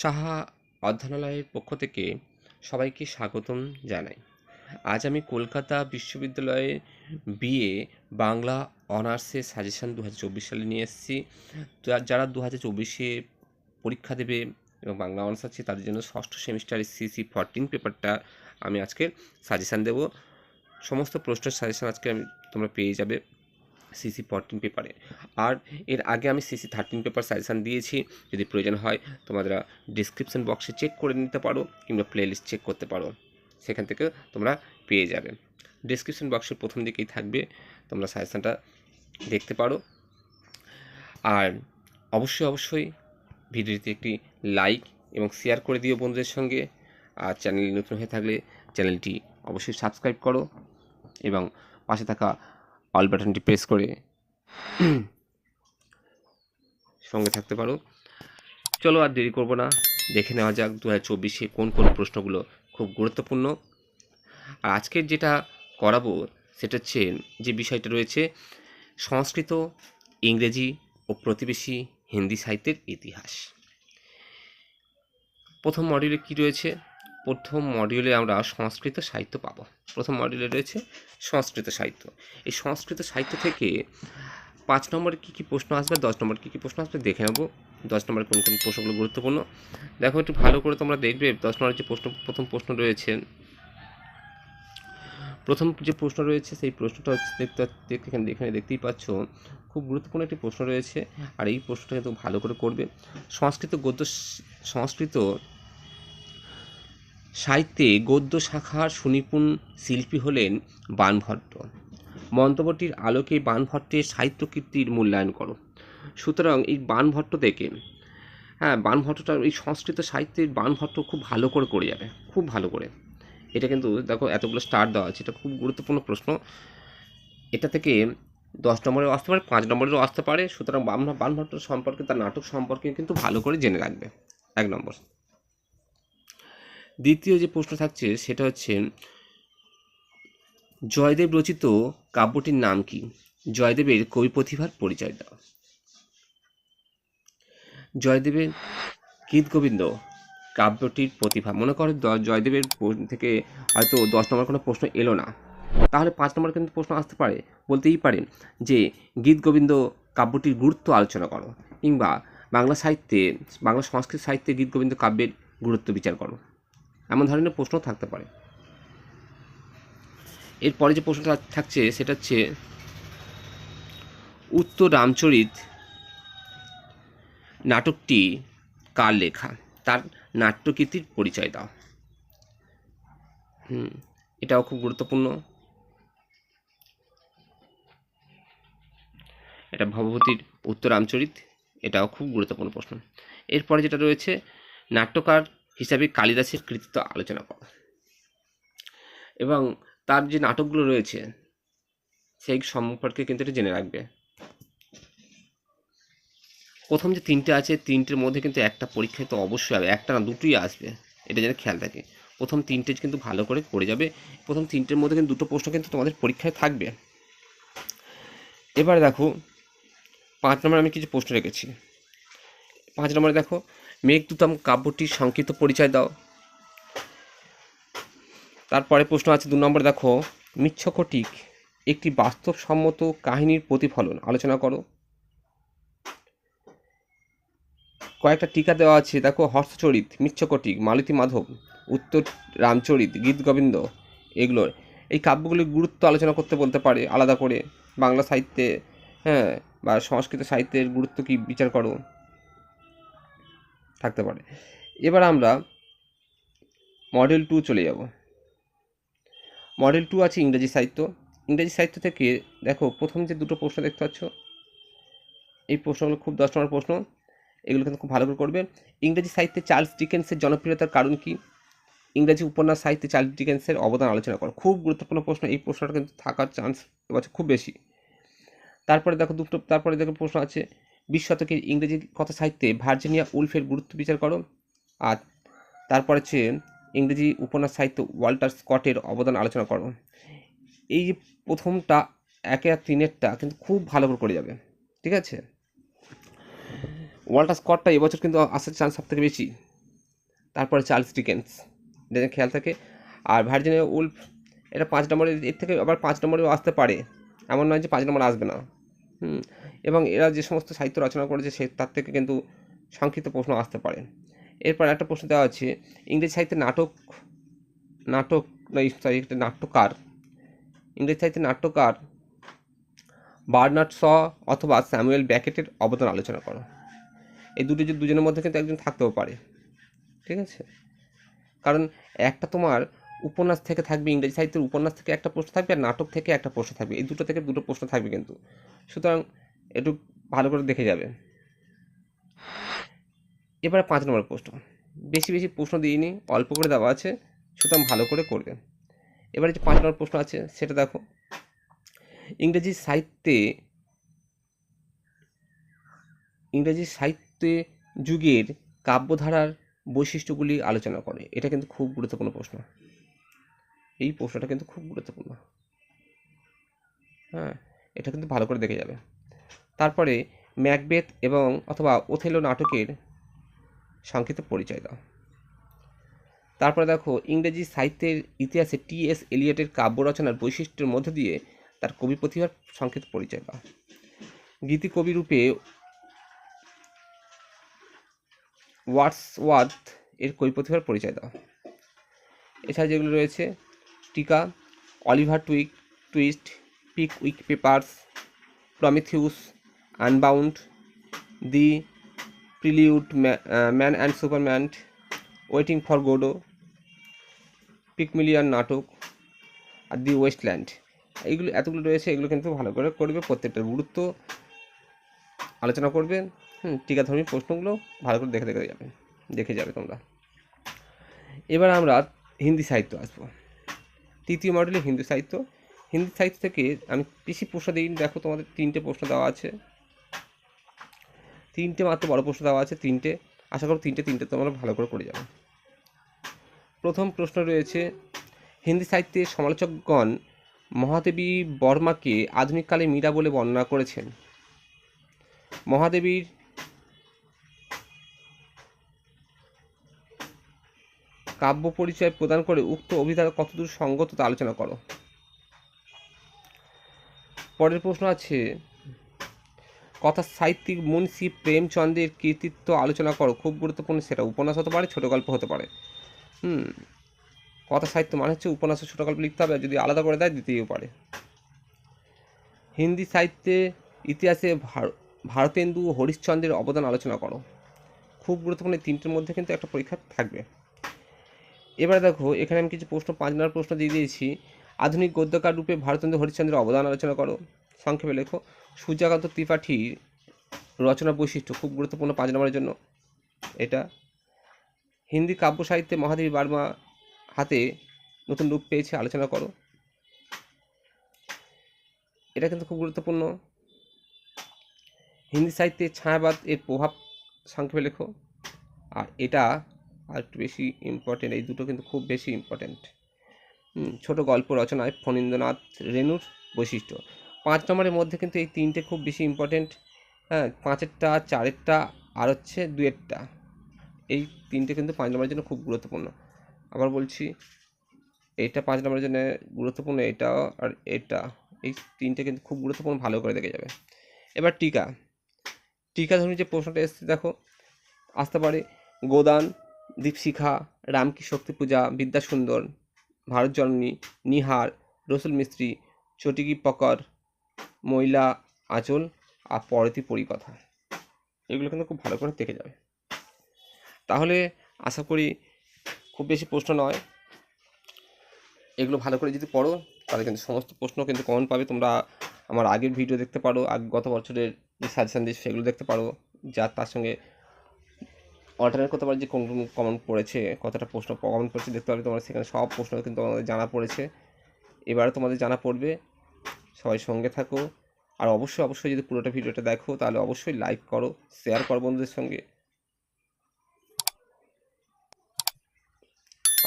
সাহা অধ্যয়নালয়ের পক্ষ থেকে সবাইকে স্বাগতম জানাই। আজ আমি কলকাতা বিশ্ববিদ্যালয়ে বিএ বাংলা অনার্সের সাজেশান 2024 সালে নিয়ে এসেছি। যারা 2024-এ পরীক্ষা দেবে এবং বাংলা অনার্স আছে তাদের জন্য ষষ্ঠ সেমিস্টারের সিসি 14 পেপারটা আমি আজকে সাজেশান দেব। সমস্ত প্রশ্নের সাজেশান আজকে তোমরা পেয়ে যাবে সিসি 14 পেপারে। আর এর আগে আমি সিসি 13 পেপার সাজেশান দিয়েছি। যদি প্রয়োজন হয় তোমরা ডিসক্রিপশন বক্সে চেক করে নিতে পারো কিংবা প্লেলিস্ট চেক করতে পারো, সেখান থেকে তোমরা পেয়ে যাবে। ডিসক্রিপশন বক্সের প্রথম দিকেই থাকবে, তোমরা সাজেশানটা দেখতে পারো। আর অবশ্যই ভিডিওটিতে একটি লাইক এবং শেয়ার করে দিও বন্ধুদের সঙ্গে। আর চ্যানেলে নতুন হয়ে থাকলে চ্যানেলটি অবশ্যই সাবস্ক্রাইব করো এবং পাশে থাকা অল বাটনটি প্রেস করে সঙ্গে থাকতে পারো। চলো আর দেরি করব না, দেখে নেওয়া যাক 2024-এ কোন প্রশ্নগুলো খুব গুরুত্বপূর্ণ। আর আজকের যেটা করাবো সেটা হচ্ছে যে বিষয়টা রয়েছে সংস্কৃত, ইংরেজি ও প্রতিবেশী হিন্দি সাহিত্যের ইতিহাস। প্রথম মডিউলে কি রয়েছে? প্রথম মডিউলে আমরা সংস্কৃত সাহিত্য পাবো। প্রথম মডিউলে রয়েছে সংস্কৃত সাহিত্য। এই সংস্কৃত সাহিত্য থেকে 5 নম্বরে কী প্রশ্ন আসবে, 10 নম্বরে কী প্রশ্ন আসবে দেখে নেব। 10 নম্বরে কোন প্রশ্নগুলো গুরুত্বপূর্ণ দেখো, একটু ভালো করে তোমরা দেখবে। 10 নম্বরের যে প্রথম প্রশ্ন রয়েছে, প্রথম যে প্রশ্ন রয়েছে সেই প্রশ্নটা হচ্ছে এখানে দেখতেই পাচ্ছ, খুব গুরুত্বপূর্ণ একটি প্রশ্ন রয়েছে। আর এই প্রশ্নটা কিন্তু ভালো করে করবে। সংস্কৃত সাহিত্যে গদ্য শাখার সুনিপুণ শিল্পী হলেন বাণভট্ট। মন্তব্যটির আলোকে বাণভট্টের সাহিত্য কীর্তির মূল্যায়ন করো। সুতরাং এই বাণভট্ট থেকে, বাণভট্টটা এই সংস্কৃত সাহিত্যের বাণভট্ট খুব ভালো করে যাবে, খুব ভালো করে। এটা কিন্তু দেখো এতগুলো স্টার দেওয়া আছে, এটা খুব গুরুত্বপূর্ণ প্রশ্ন। এটা থেকে 10 নম্বরেও আসতে পারে, 5 নম্বরেরও আসতে পারে। সুতরাং বাণভট্ট সম্পর্কে, তার নাটক সম্পর্কে কিন্তু ভালো করে জেনে রাখবে, 1 নম্বর। দ্বিতীয় যে প্রশ্ন থাকছে সেটা হচ্ছে জয়দেব রচিত কাব্যটির নাম কি? জয়দেবের কবি প্রতিভার পরিচয় দাও। জয়দেবের গীতগোবিন্দ কাব্যটির প্রতিভা। মনে করো জয়দেবের থেকে হয়তো 10 নম্বর কোনো প্রশ্ন এলো না, তাহলে 5 নম্বর কিন্তু প্রশ্ন আসতে পারে। বলতেই পারেন যে গীতগোবিন্দ কাব্যটির গুরুত্ব আলোচনা করো, কিংবা বাংলা সাহিত্যে, বাংলা সংস্কৃত সাহিত্যে গীতগোবিন্দ কাব্যের গুরুত্ব বিচার করো। এমন ধরনের প্রশ্ন থাকতে পারে। এরপরে যে প্রশ্নটা থাকছে সেটা হচ্ছে উত্তর রামচরিত নাটকটি কার লেখা? তার নাট্যকীর্তির পরিচয় দাও। এটাও খুব গুরুত্বপূর্ণ। এটা ভবভূতির উত্তর রামচরিত, এটাও খুব গুরুত্বপূর্ণ প্রশ্ন। এরপরে যেটা রয়েছে নাট্যকার হিসাবে কালিদাসের কৃতিত্ব আলোচনা করো, এবং তার যে নাটকগুলো রয়েছে সেই সম্পর্কে কিন্তু এটা জেনে রাখবে। প্রথম যে 3টে আছে, 3টের মধ্যে কিন্তু একটা পরীক্ষায় তো অবশ্যই হবে, একটা না দুটোই আসবে, এটা যেন খেয়াল থাকে। প্রথম 3টে কিন্তু ভালো করে যাবে। প্রথম 3টের মধ্যে কিন্তু 2টো প্রশ্ন কিন্তু তোমাদের পরীক্ষায় থাকবে। এবার দেখো 5 নম্বরে আমি কিছু প্রশ্ন রেখেছি। 5 নম্বরে দেখো মেঘদূতম কাব্যটির সংক্ষিপ্ত পরিচয় দাও। তারপরে প্রশ্ন আছে 2 নম্বরে দেখো মৃচ্ছকটিক একটি বাস্তবসম্মত কাহিনীর প্রতিফলন আলোচনা করো। কয়েকটা টিকা দেওয়া আছে, দেখো হর্ষচরিত, মৃচ্ছকটিক, মালতী মাধব, উত্তর রামচরিত, গীতগোবিন্দ, এগুলোর এই কাব্যগুলির গুরুত্ব আলোচনা করতে বলতে পারে আলাদা করে। বাংলা সাহিত্যে বা সংস্কৃত সাহিত্যের গুরুত্ব কি বিচার করো, থাকতে পারে। এবার আমরা মডেল 2 চলে যাব। মডেল 2 আছে ইংরেজি সাহিত্য। ইংরেজি সাহিত্য থেকে দেখো প্রথম যে 2টো প্রশ্ন দেখতে পাচ্ছ, এই প্রশ্নগুলো খুব 10 নম্বর প্রশ্ন, এগুলো কিন্তু খুব ভালো করে করবে। ইংরেজি সাহিত্যে চার্লস ডিকেন্সের জনপ্রিয়তার কারণ কি? ইংরেজি উপন্যাস সাহিত্যে চার্লস ডিকেন্সের অবদান আলোচনা করো। খুব গুরুত্বপূর্ণ প্রশ্ন, এই প্রশ্নটা কিন্তু থাকার চান্স এবছর খুব বেশি। তারপরে দেখো প্রশ্ন আছে 20 শতকের ইংরেজি কথা সাহিত্যে ভার্জিনিয়া উলফের গুরুত্ব বিচার করো। আর তারপরে হচ্ছে ইংরেজি উপন্যাস সাহিত্য ওয়াল্টার স্কটের অবদান আলোচনা করো। এই যে প্রথমটা 1 আর 3-এরটা কিন্তু খুব ভালো করে যাবে, ঠিক আছে? ওয়াল্টার স্কটটা এবছর কিন্তু আসার চান্স সব থেকে বেশি। তারপরে চার্লস ডিকেন্স, এটা খেয়াল থাকে। আর ভার্জিনিয়া উলফ, এটা 5 নম্বরে, এর থেকে আবার 5 নম্বরেও আসতে পারে, এমন নয় যে 5 নম্বর আসবে না। এবং এরা যে সমস্ত সাহিত্য রচনা করেছে তার থেকে কিন্তু সংক্ষিপ্ত প্রশ্ন আসতে পারে। এরপর একটা প্রশ্ন দেওয়া আছে, ইংরেজি সাহিত্যে নাটক সরি নাট্যকার, ইংরেজি সাহিত্যে নাট্যকার বার্নার্ড শ অথবা স্যামুয়েল ব্যাকেটের অবদান আলোচনা করো। এই দুজনের মধ্যে কিন্তু একজন থাকতেও পারে, ঠিক আছে? কারণ একটা তোমার উপন্যাস থেকে থাকবে, ইংরেজি সাহিত্যের উপন্যাস থেকে একটা প্রশ্ন থাকবে, আর নাটক থেকে একটা প্রশ্ন থাকবে, এই দুটো থেকে দুটো প্রশ্ন থাকবে কিন্তু। সুতরাং একটু ভালো করে দেখে যাবে। এবারে 5 নম্বর প্রশ্ন, বেশি প্রশ্ন দিইনি, অল্প করে দেওয়া আছে, সুতরাং ভালো করে করবে। এবারে যে 5 নম্বর প্রশ্ন আছে সেটা দেখো, ইংরেজি সাহিত্যে যুগের কাব্যধারার বৈশিষ্ট্যগুলি আলোচনা করে। এটা কিন্তু খুব গুরুত্বপূর্ণ প্রশ্ন, এই প্রশ্নটা কিন্তু খুব গুরুত্বপূর্ণ। হ্যাঁ, এটা কিন্তু ভালো করে দেখে যাবে। তারপরে ম্যাকবেথ এবং অথবা ওথেলো নাটকের সংক্ষিপ্ত পরিচয় দাও। তারপরে দেখো, ইংরেজি সাহিত্যের ইতিহাসে টি.এস. এলিয়টের কাব্য রচনার বৈশিষ্ট্যের মধ্য দিয়ে তার কবি প্রতিভার সংক্ষিপ্ত পরিচয় দাও। গীতি কবি রূপে ওয়ার্ডসওয়ার্থ এর কবি প্রতিভার পরিচয় দাও। এছাড়া যেগুলো রয়েছে, টিকা, Oliver Twist, Pickwick Papers, Prometheus, Unbound, the Prelude, Man and Superman, Waiting for Godot, Pygmalion নাটক, আর দি ওয়েস্টল্যান্ড, এইগুলো এতগুলো রয়েছে, এগুলো কিন্তু ভালো করে করবে, প্রত্যেকটার গুরুত্ব আলোচনা করবে। টিকাধর্মী প্রশ্নগুলো ভালো করে দেখে যাবে তোমরা। এবার আমরা হিন্দি সাহিত্য আসবো। তৃতীয় মডেলে হিন্দি সাহিত্য থেকে আমি বেশি প্রশ্ন দিই, দেখো তোমাদের 3টে প্রশ্ন দেওয়া আছে, 3টে মাত্র বড় প্রশ্ন দেওয়া আছে, 3টে, আশা করো 3টে তোমরা ভালো করে যাবে। প্রথম প্রশ্ন রয়েছে, হিন্দি সাহিত্যের সমালোচকগণ মহাদেবী বর্মাকে আধুনিককালে মীরা বলে বর্ণনা করেছেন। মহাদেবীর কাব্য পরিচয় প্রদান করে উক্ত অভিধারা কতদূর সঙ্গত তা আলোচনা করো। পরের প্রশ্ন আছে, কথা সাহিত্যিক মুন্সি প্রেমচন্দ্রের কৃতিত্ব আলোচনা করো। খুব গুরুত্বপূর্ণ, সেটা উপন্যাস হতে পারে, ছোট গল্প হতে পারে। কথা সাহিত্য মানে হচ্ছে উপন্যাস ছোট গল্প লিখতে হবে, যদি আলাদা করে দেয় দিতেও পারে। হিন্দি সাহিত্যে ইতিহাসে ভারতেন্দু ও হরিশ্চন্দ্রের অবদান আলোচনা করো। খুব গুরুত্বপূর্ণ, 3টের মধ্যে কিন্তু একটা পরীক্ষা থাকবে। এবারে দেখো, এখানে আমি কিছু প্রশ্ন 5 নম্বর প্রশ্ন দিয়ে দিয়েছি। আধুনিক গদ্যকার রূপে ভারতেন্দু হরিশ্চন্দ্রের অবদান আলোচনা করো। সংক্ষেপে লেখো। সূর্যকান্ত ত্রিপাঠীর রচনা বৈশিষ্ট্য, খুব গুরুত্বপূর্ণ 5 নম্বরের জন্য এটা। হিন্দি কাব্য সাহিত্যে মহাদেবী বর্মা হাতে নতুন রূপ পেয়েছে, আলোচনা করো। এটা কিন্তু খুব গুরুত্বপূর্ণ। হিন্দি সাহিত্যে ছায়াবাদ এর প্রভাব, সংক্ষেপে লেখো। আর এটা আর একটু বেশি ইম্পর্টেন্ট, এই দুটো কিন্তু খুব বেশি ইম্পর্টেন্ট। ছোট গল্প রচনায় ফণীন্দ্রনাথ রেণুর বৈশিষ্ট্য। 5 নম্বরের মধ্যে কিন্তু এই 3টে খুব বেশি ইম্পর্টেন্ট। 5এরটা, 4এরটা, আর হচ্ছে 2এরটা, এই 3টে কিন্তু 5 নম্বরের জন্য খুব গুরুত্বপূর্ণ। আবার বলছি, এটা 5 নম্বরের জন্য গুরুত্বপূর্ণ, এটাও আর এটা, এই 3টে কিন্তু খুব গুরুত্বপূর্ণ, ভালো করে দেখে যাবে। এবার টিকাধর্মী যে প্রশ্নটা এসছে দেখো, আসতে পারে গোদান, দীপশিখা, রামকি শক্তি পূজা, বিদ্যাসুন্দর, ভারত জননী, নিহার, রসুল মিস্ত্রি, চটিকি পকর, মহিলা আঁচল, আর পরতি পরিকথা, এগুলো কিন্তু খুব ভালো করে দেখে যাবে। তাহলে আশা করি খুব বেশি প্রশ্ন নয়, এগুলো ভালো করে যদি পড়ো তাহলে কিন্তু সমস্ত প্রশ্ন কিন্তু কমন পাবে। তোমরা আমার আগের ভিডিও দেখতে পারো, গত বছরের যে সাজেশান দিয়েছি সেগুলো দেখতে পারো, যা তার সঙ্গে অল্টারনেট করতে পারো যে কোন কমন পড়েছে, কতটা প্রশ্ন কমন পড়েছে দেখতে পাবে। তোমার সেখানে সব প্রশ্ন কিন্তু তোমাদের জানা পড়েছে, এবারে তোমাদের জানা পড়বে। সবাই সঙ্গে থাকো, আর অবশ্যই যদি পুরোটা ভিডিওটা দেখো তাহলে অবশ্যই লাইক করো, শেয়ার করো বন্ধুদের সঙ্গে,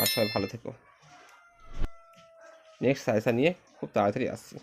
আর সবাই ভালো থেকো। নেক্সট সাজেশান নিয়ে খুব তাড়াতাড়ি আসছি।